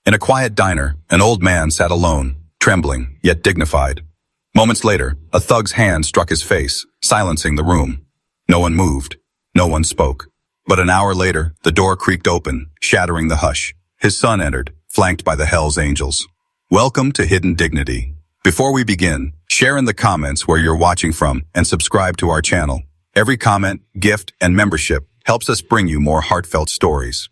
In a quiet diner, an old man sat alone, trembling, yet dignified. Moments later, a thug's hand struck his face, silencing the room. No one moved. No one spoke. But an hour later, the door creaked open, shattering the hush. His son entered, flanked by the Hell's Angels. Welcome to Hidden Dignity. Before we begin, share in the comments where you're watching from and subscribe to our channel. Every comment, gift, and membership helps us bring you more heartfelt stories.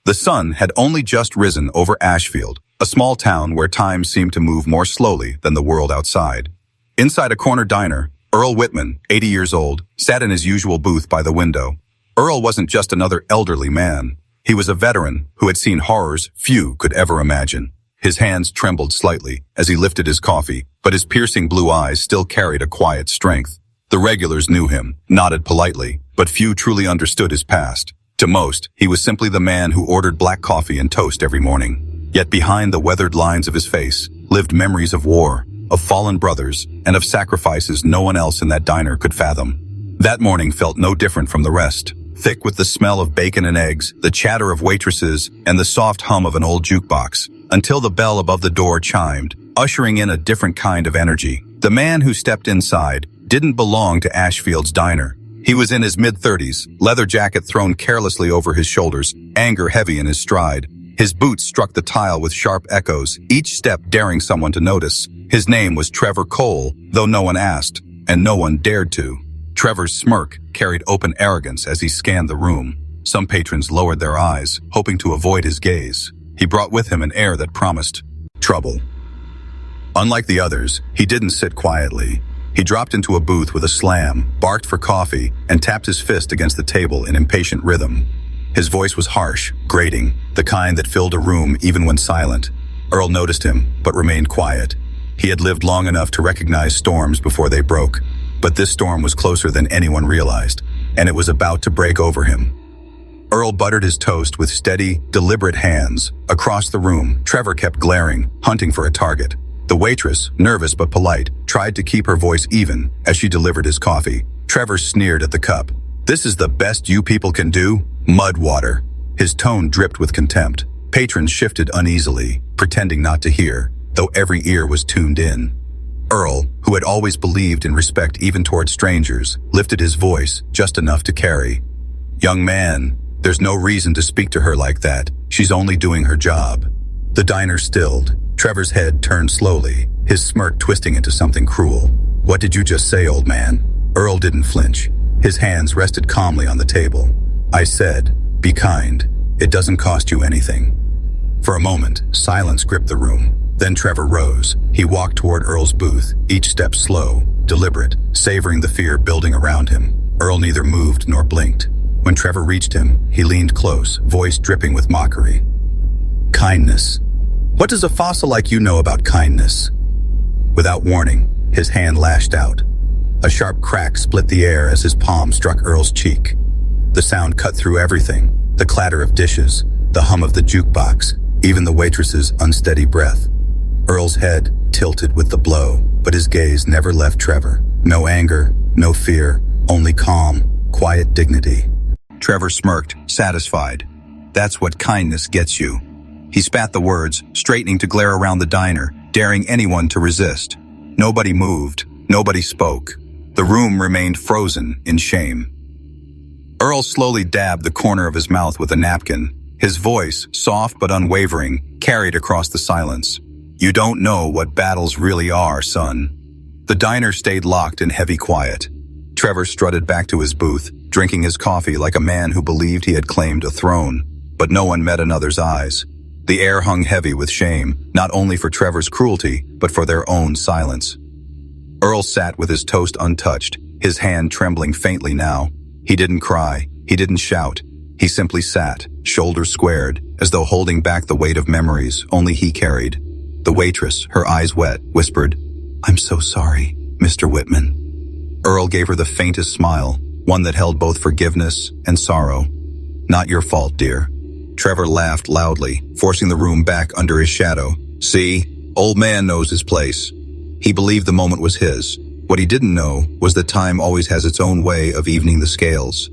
The sun had only just risen over Ashfield, a small town where time seemed to move more slowly than the world outside. Inside a corner diner, Earl Whitman, 80 years old, sat in his usual booth by the window. Earl wasn't just another elderly man. He was a veteran who had seen horrors few could ever imagine. His hands trembled slightly as he lifted his coffee, but his piercing blue eyes still carried a quiet strength. The regulars knew him, nodded politely, but few truly understood his past. To most, he was simply the man who ordered black coffee and toast every morning. Yet behind the weathered lines of his face lived memories of war, of fallen brothers, and of sacrifices no one else in that diner could fathom. That morning felt no different from the rest. Thick with the smell of bacon and eggs, the chatter of waitresses, and the soft hum of an old jukebox, until the bell above the door chimed, ushering in a different kind of energy. The man who stepped inside didn't belong to Ashfield's diner. He was in his mid-30s, leather jacket thrown carelessly over his shoulders, anger heavy in his stride. His boots struck the tile with sharp echoes, each step daring someone to notice. His name was Trevor Cole, though no one asked, and no one dared to. Trevor's smirk carried open arrogance as he scanned the room. Some patrons lowered their eyes, hoping to avoid his gaze. He brought with him an air that promised trouble. Unlike the others, he didn't sit quietly. He dropped into a booth with a slam, barked for coffee, and tapped his fist against the table in impatient rhythm. His voice was harsh, grating, the kind that filled a room even when silent. Earl noticed him, but remained quiet. He had lived long enough to recognize storms before they broke. But this storm was closer than anyone realized, and it was about to break over him. Earl buttered his toast with steady, deliberate hands. Across the room, Trevor kept glaring, hunting for a target. The waitress, nervous but polite, tried to keep her voice even as she delivered his coffee. Trevor sneered at the cup. "This is the best you people can do? Mud water." His tone dripped with contempt. Patrons shifted uneasily, pretending not to hear, though every ear was tuned in. Earl, who had always believed in respect even toward strangers, lifted his voice just enough to carry. "Young man, there's no reason to speak to her like that. She's only doing her job." The diner stilled. Trevor's head turned slowly, his smirk twisting into something cruel. "What did you just say, old man?" Earl didn't flinch. His hands rested calmly on the table. "I said, be kind. It doesn't cost you anything." For a moment, silence gripped the room. Then Trevor rose. He walked toward Earl's booth, each step slow, deliberate, savoring the fear building around him. Earl neither moved nor blinked. When Trevor reached him, he leaned close, voice dripping with mockery. "Kindness. What does a fossil like you know about kindness?" Without warning, his hand lashed out. A sharp crack split the air as his palm struck Earl's cheek. The sound cut through everything, the clatter of dishes, the hum of the jukebox, even the waitress's unsteady breath. Earl's head tilted with the blow, but his gaze never left Trevor. No anger, no fear, only calm, quiet dignity. Trevor smirked, satisfied. "That's what kindness gets you." He spat the words, straightening to glare around the diner, daring anyone to resist. Nobody moved, nobody spoke. The room remained frozen in shame. Earl slowly dabbed the corner of his mouth with a napkin. His voice, soft but unwavering, carried across the silence. "You don't know what battles really are, son." The diner stayed locked in heavy quiet. Trevor strutted back to his booth, drinking his coffee like a man who believed he had claimed a throne. But no one met another's eyes. The air hung heavy with shame, not only for Trevor's cruelty, but for their own silence. Earl sat with his toast untouched, his hand trembling faintly now. He didn't cry, he didn't shout. He simply sat, shoulders squared, as though holding back the weight of memories only he carried. The waitress, her eyes wet, whispered, "I'm so sorry, Mr. Whitman." Earl gave her the faintest smile, one that held both forgiveness and sorrow. "Not your fault, dear." Trevor laughed loudly, forcing the room back under his shadow. "See, old man knows his place." He believed the moment was his. What he didn't know was that time always has its own way of evening the scales.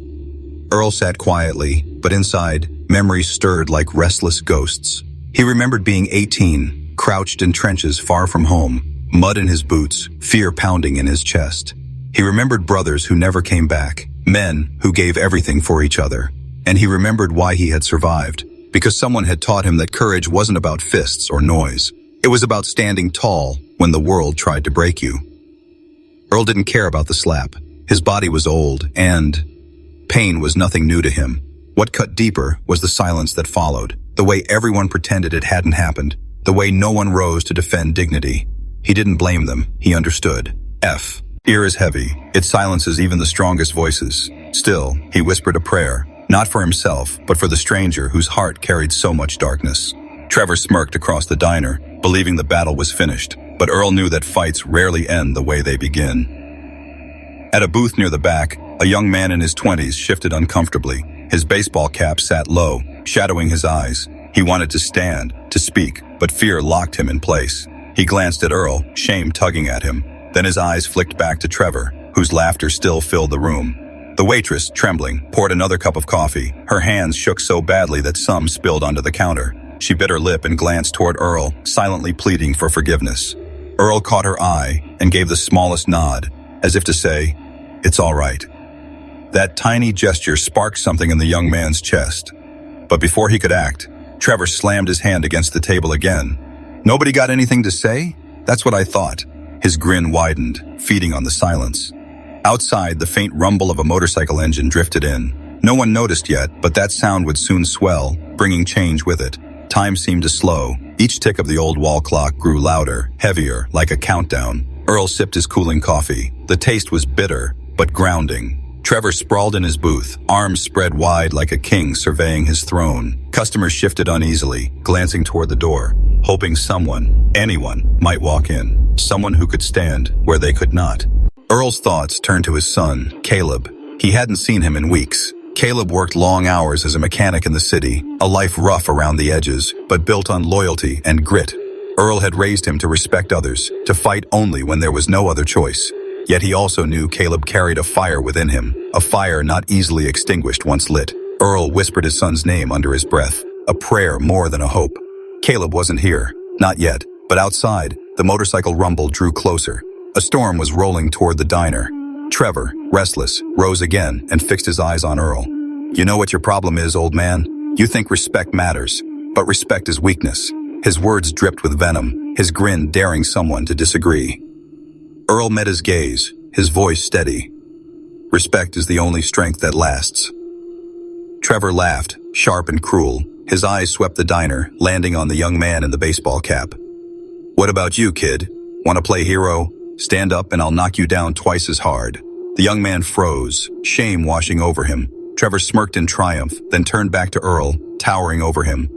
Earl sat quietly, but inside, memories stirred like restless ghosts. He remembered being 18, crouched in trenches far from home, mud in his boots, fear pounding in his chest. He remembered brothers who never came back, men who gave everything for each other. And he remembered why he had survived, because someone had taught him that courage wasn't about fists or noise. It was about standing tall when the world tried to break you. Earl didn't care about the slap. His body was old, and pain was nothing new to him. What cut deeper was the silence that followed, the way everyone pretended it hadn't happened, the way no one rose to defend dignity. He didn't blame them, he understood. Fear is heavy. It silences even the strongest voices. Still, he whispered a prayer, not for himself, but for the stranger whose heart carried so much darkness. Trevor smirked across the diner, believing the battle was finished, but Earl knew that fights rarely end the way they begin. At a booth near the back, a young man in his 20s shifted uncomfortably. His baseball cap sat low, shadowing his eyes. He wanted to stand, to speak, but fear locked him in place. He glanced at Earl, shame tugging at him. Then his eyes flicked back to Trevor, whose laughter still filled the room. The waitress, trembling, poured another cup of coffee. Her hands shook so badly that some spilled onto the counter. She bit her lip and glanced toward Earl, silently pleading for forgiveness. Earl caught her eye and gave the smallest nod, as if to say, "It's all right." That tiny gesture sparked something in the young man's chest. But before he could act, Trevor slammed his hand against the table again. "Nobody got anything to say? That's what I thought." His grin widened, feeding on the silence. Outside, the faint rumble of a motorcycle engine drifted in. No one noticed yet, but that sound would soon swell, bringing change with it. Time seemed to slow. Each tick of the old wall clock grew louder, heavier, like a countdown. Earl sipped his cooling coffee. The taste was bitter, but grounding. Trevor sprawled in his booth, arms spread wide like a king surveying his throne. Customers shifted uneasily, glancing toward the door, hoping someone, anyone, might walk in. Someone who could stand where they could not. Earl's thoughts turned to his son, Caleb. He hadn't seen him in weeks. Caleb worked long hours as a mechanic in the city, a life rough around the edges, but built on loyalty and grit. Earl had raised him to respect others, to fight only when there was no other choice. Yet he also knew Caleb carried a fire within him, a fire not easily extinguished once lit. Earl whispered his son's name under his breath, a prayer more than a hope. Caleb wasn't here, not yet, but outside, the motorcycle rumble drew closer. A storm was rolling toward the diner. Trevor, restless, rose again and fixed his eyes on Earl. "You know what your problem is, old man? You think respect matters, but respect is weakness." His words dripped with venom, his grin daring someone to disagree. Earl met his gaze, his voice steady. "Respect is the only strength that lasts." Trevor laughed, sharp and cruel. His eyes swept the diner, landing on the young man in the baseball cap. "What about you, kid? Want to play hero? Stand up and I'll knock you down twice as hard." The young man froze, shame washing over him. Trevor smirked in triumph, then turned back to Earl, towering over him.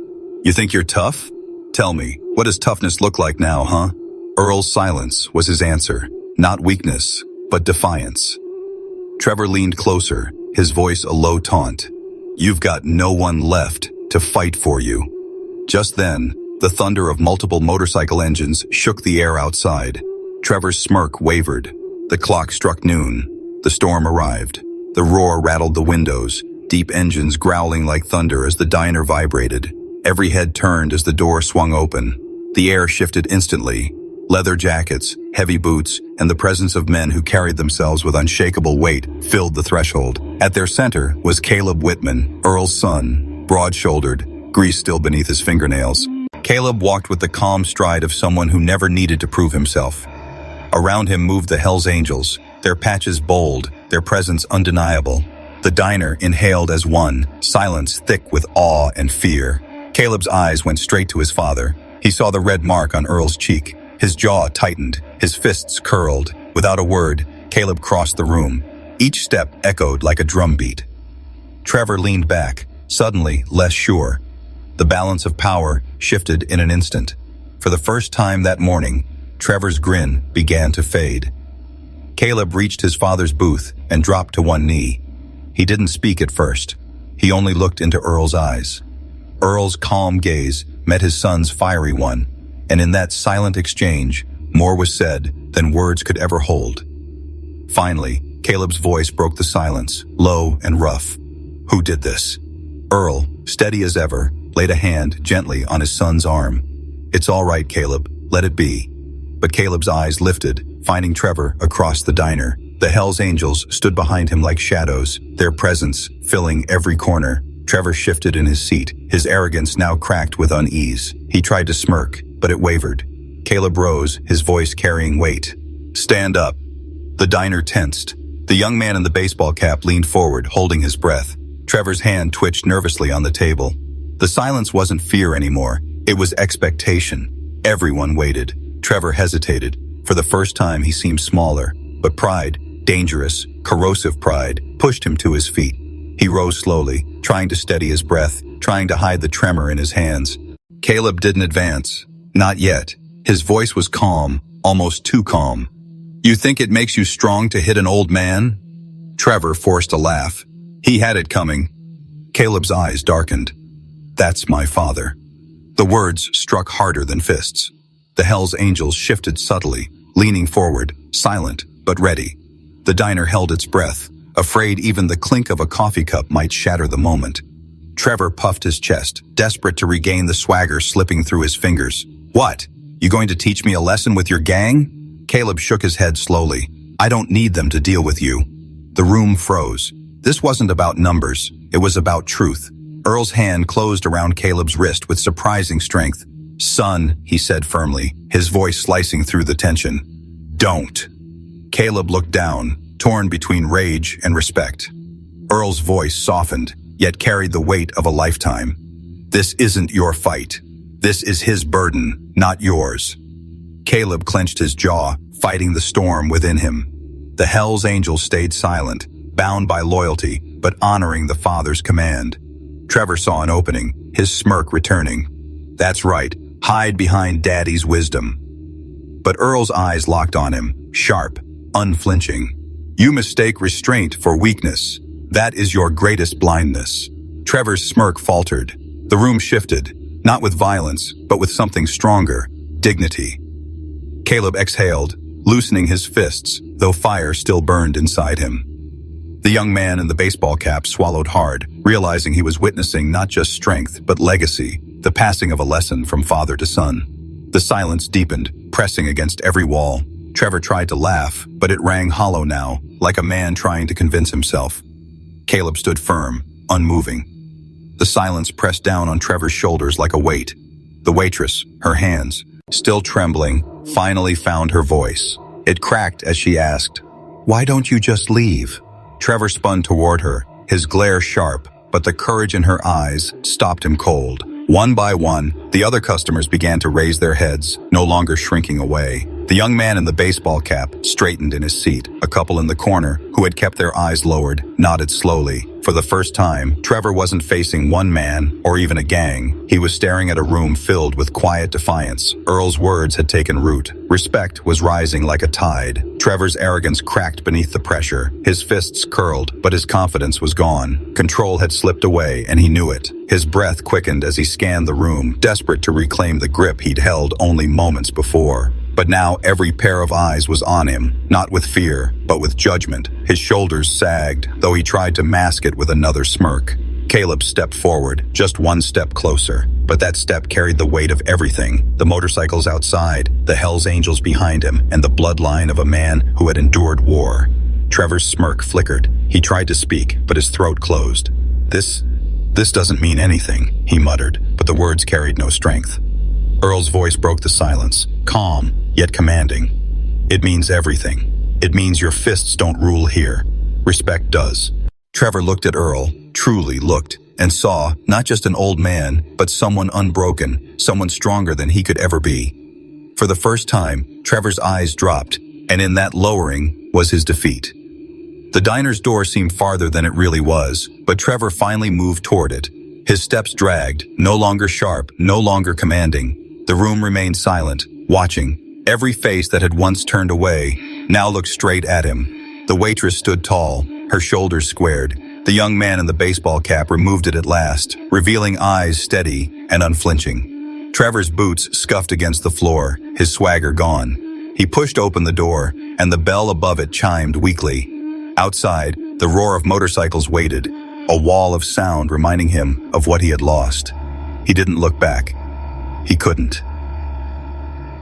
"You think you're tough? Tell me, what does toughness look like now, huh?" Earl's silence was his answer. Not weakness, but defiance. Trevor leaned closer, his voice a low taunt. "You've got no one left to fight for you." Just then, the thunder of multiple motorcycle engines shook the air outside. Trevor's smirk wavered. The clock struck noon. The storm arrived. The roar rattled the windows, deep engines growling like thunder as the diner vibrated. Every head turned as the door swung open. The air shifted instantly. Leather jackets, heavy boots, and the presence of men who carried themselves with unshakable weight filled the threshold. At their center was Caleb Whitman, Earl's son, broad-shouldered, grease still beneath his fingernails. Caleb walked with the calm stride of someone who never needed to prove himself. Around him moved the Hells Angels, their patches bold, their presence undeniable. The diner inhaled as one, silence thick with awe and fear. Caleb's eyes went straight to his father. He saw the red mark on Earl's cheek. His jaw tightened, his fists curled. Without a word, Caleb crossed the room. Each step echoed like a drumbeat. Trevor leaned back, suddenly less sure. The balance of power shifted in an instant. For the first time that morning, Trevor's grin began to fade. Caleb reached his father's booth and dropped to one knee. He didn't speak at first. He only looked into Earl's eyes. Earl's calm gaze met his son's fiery one, and in that silent exchange, more was said than words could ever hold. Finally, Caleb's voice broke the silence, low and rough. "Who did this?" Earl, steady as ever, laid a hand gently on his son's arm. "It's all right, Caleb. Let it be." But Caleb's eyes lifted, finding Trevor across the diner. The Hells Angels stood behind him like shadows, their presence filling every corner. Trevor shifted in his seat, his arrogance now cracked with unease. He tried to smirk, but it wavered. Caleb rose, his voice carrying weight. "Stand up." The diner tensed. The young man in the baseball cap leaned forward, holding his breath. Trevor's hand twitched nervously on the table. The silence wasn't fear anymore. It was expectation. Everyone waited. Trevor hesitated. For the first time, he seemed smaller. But pride, dangerous, corrosive pride, pushed him to his feet. He rose slowly, trying to steady his breath, trying to hide the tremor in his hands. Caleb didn't advance. Not yet. His voice was calm, almost too calm. "You think it makes you strong to hit an old man?" Trevor forced a laugh. He had it coming. Caleb's eyes darkened. "That's my father." The words struck harder than fists. The Hells Angels shifted subtly, leaning forward, silent but ready. The diner held its breath, afraid even the clink of a coffee cup might shatter the moment. Trevor puffed his chest, desperate to regain the swagger slipping through his fingers. "What? You going to teach me a lesson with your gang?" Caleb shook his head slowly. "I don't need them to deal with you." The room froze. This wasn't about numbers. It was about truth. Earl's hand closed around Caleb's wrist with surprising strength. "Son," he said firmly, his voice slicing through the tension. "Don't." Caleb looked down, torn between rage and respect. Earl's voice softened, yet carried the weight of a lifetime. "This isn't your fight. This is his burden, not yours." Caleb clenched his jaw, fighting the storm within him. The Hells Angels stayed silent, bound by loyalty, but honoring the father's command. Trevor saw an opening, his smirk returning. "That's right, hide behind Daddy's wisdom." But Earl's eyes locked on him, sharp, unflinching. "You mistake restraint for weakness. That is your greatest blindness." Trevor's smirk faltered. The room shifted, not with violence, but with something stronger, dignity. Caleb exhaled, loosening his fists, though fire still burned inside him. The young man in the baseball cap swallowed hard, realizing he was witnessing not just strength, but legacy, the passing of a lesson from father to son. The silence deepened, pressing against every wall. Trevor tried to laugh, but it rang hollow now, like a man trying to convince himself. Caleb stood firm, unmoving. The silence pressed down on Trevor's shoulders like a weight. The waitress, her hands, still trembling, finally found her voice. It cracked as she asked, "Why don't you just leave?" Trevor spun toward her, his glare sharp, but the courage in her eyes stopped him cold. One by one, the other customers began to raise their heads, no longer shrinking away. The young man in the baseball cap straightened in his seat. A couple in the corner, who had kept their eyes lowered, nodded slowly. For the first time, Trevor wasn't facing one man, or even a gang. He was staring at a room filled with quiet defiance. Earl's words had taken root. Respect was rising like a tide. Trevor's arrogance cracked beneath the pressure. His fists curled, but his confidence was gone. Control had slipped away, and he knew it. His breath quickened as he scanned the room, desperate to reclaim the grip he'd held only moments before. But now every pair of eyes was on him, not with fear, but with judgment. His shoulders sagged, though he tried to mask it with another smirk. Caleb stepped forward, just one step closer. But that step carried the weight of everything. The motorcycles outside, the Hells Angels behind him, and the bloodline of a man who had endured war. Trevor's smirk flickered. He tried to speak, but his throat closed. This doesn't mean anything, he muttered, but the words carried no strength. Earl's voice broke the silence, calm, yet commanding. "It means everything. It means your fists don't rule here. Respect does." Trevor looked at Earl, truly looked, and saw not just an old man, but someone unbroken, someone stronger than he could ever be. For the first time, Trevor's eyes dropped, and in that lowering was his defeat. The diner's door seemed farther than it really was, but Trevor finally moved toward it. His steps dragged, no longer sharp, no longer commanding. The room remained silent, watching. Every face that had once turned away now looked straight at him. The waitress stood tall, her shoulders squared. The young man in the baseball cap removed it at last, revealing eyes steady and unflinching. Trevor's boots scuffed against the floor, his swagger gone. He pushed open the door, and the bell above it chimed weakly. Outside, the roar of motorcycles waited, a wall of sound reminding him of what he had lost. He didn't look back. He couldn't.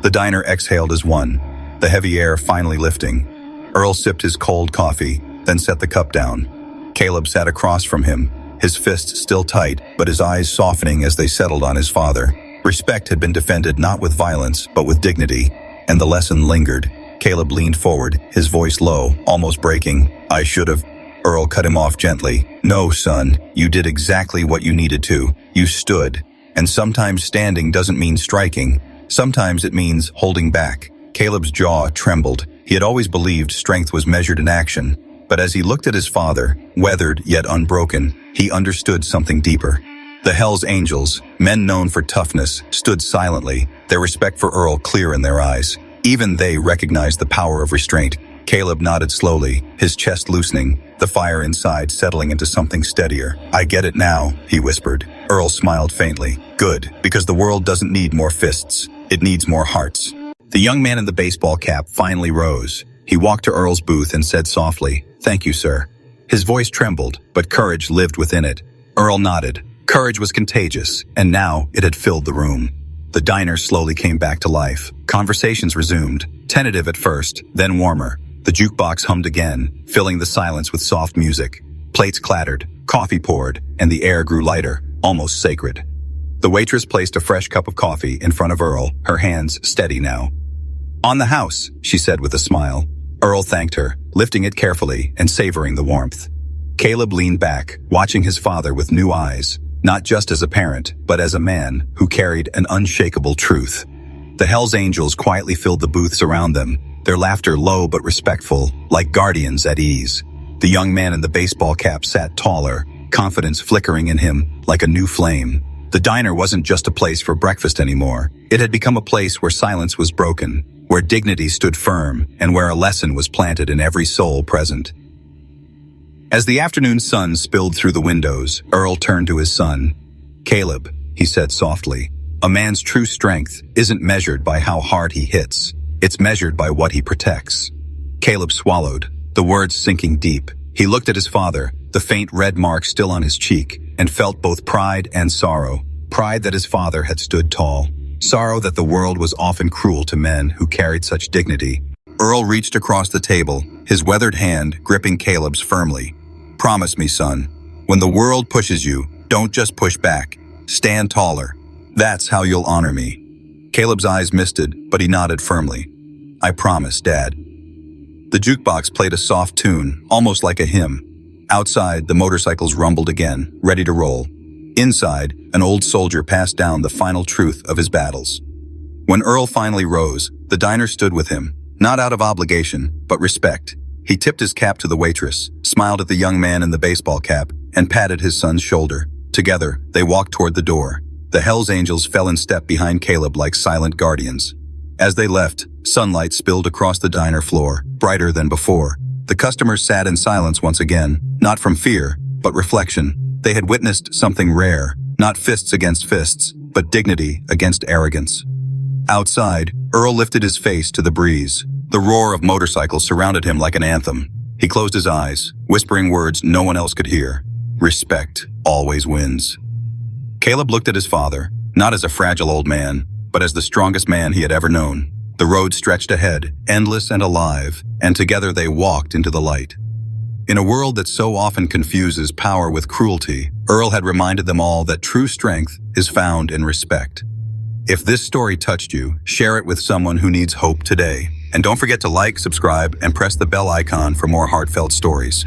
The diner exhaled as one, the heavy air finally lifting. Earl sipped his cold coffee, then set the cup down. Caleb sat across from him, his fists still tight, but his eyes softening as they settled on his father. Respect had been defended not with violence, but with dignity, and the lesson lingered. Caleb leaned forward, his voice low, almost breaking. "I should have..." Earl cut him off gently. "No, son, you did exactly what you needed to. You stood. And sometimes standing doesn't mean striking. Sometimes it means holding back." Caleb's jaw trembled. He had always believed strength was measured in action. But as he looked at his father, weathered yet unbroken, he understood something deeper. The Hells Angels, men known for toughness, stood silently, their respect for Earl clear in their eyes. Even they recognized the power of restraint. Caleb nodded slowly, his chest loosening, the fire inside settling into something steadier. "I get it now," he whispered. Earl smiled faintly. "Good, because the world doesn't need more fists. It needs more hearts." The young man in the baseball cap finally rose. He walked to Earl's booth and said softly, "Thank you, sir." His voice trembled, but courage lived within it. Earl nodded. Courage was contagious, and now it had filled the room. The diner slowly came back to life. Conversations resumed, tentative at first, then warmer. The jukebox hummed again, filling the silence with soft music. Plates clattered, coffee poured, and the air grew lighter, almost sacred. The waitress placed a fresh cup of coffee in front of Earl, her hands steady now. "On the house," she said with a smile. Earl thanked her, lifting it carefully and savoring the warmth. Caleb leaned back, watching his father with new eyes, not just as a parent, but as a man who carried an unshakable truth. The Hells Angels quietly filled the booths around them, their laughter low but respectful, like guardians at ease. The young man in the baseball cap sat taller, confidence flickering in him like a new flame. The diner wasn't just a place for breakfast anymore. It had become a place where silence was broken, where dignity stood firm, and where a lesson was planted in every soul present. As the afternoon sun spilled through the windows, Earl turned to his son. "Caleb," he said softly, "a man's true strength isn't measured by how hard he hits. It's measured by what he protects." Caleb swallowed, the words sinking deep. He looked at his father, the faint red mark still on his cheek, and felt both pride and sorrow. Pride that his father had stood tall. Sorrow that the world was often cruel to men who carried such dignity. Earl reached across the table, his weathered hand gripping Caleb's firmly. "Promise me, son, when the world pushes you, don't just push back. Stand taller. That's how you'll honor me." Caleb's eyes misted, but he nodded firmly. "I promise, Dad." The jukebox played a soft tune, almost like a hymn. Outside, the motorcycles rumbled again, ready to roll. Inside, an old soldier passed down the final truth of his battles. When Earl finally rose, the diner stood with him, not out of obligation, but respect. He tipped his cap to the waitress, smiled at the young man in the baseball cap, and patted his son's shoulder. Together, they walked toward the door. The Hells Angels fell in step behind Caleb like silent guardians. As they left, sunlight spilled across the diner floor, brighter than before. The customers sat in silence once again, not from fear, but reflection. They had witnessed something rare, not fists against fists, but dignity against arrogance. Outside, Earl lifted his face to the breeze. The roar of motorcycles surrounded him like an anthem. He closed his eyes, whispering words no one else could hear. Respect always wins. Caleb looked at his father, not as a fragile old man, but as the strongest man he had ever known. The road stretched ahead, endless and alive, and together they walked into the light. In a world that so often confuses power with cruelty, Earl had reminded them all that true strength is found in respect. If this story touched you, share it with someone who needs hope today. And don't forget to like, subscribe, and press the bell icon for more heartfelt stories.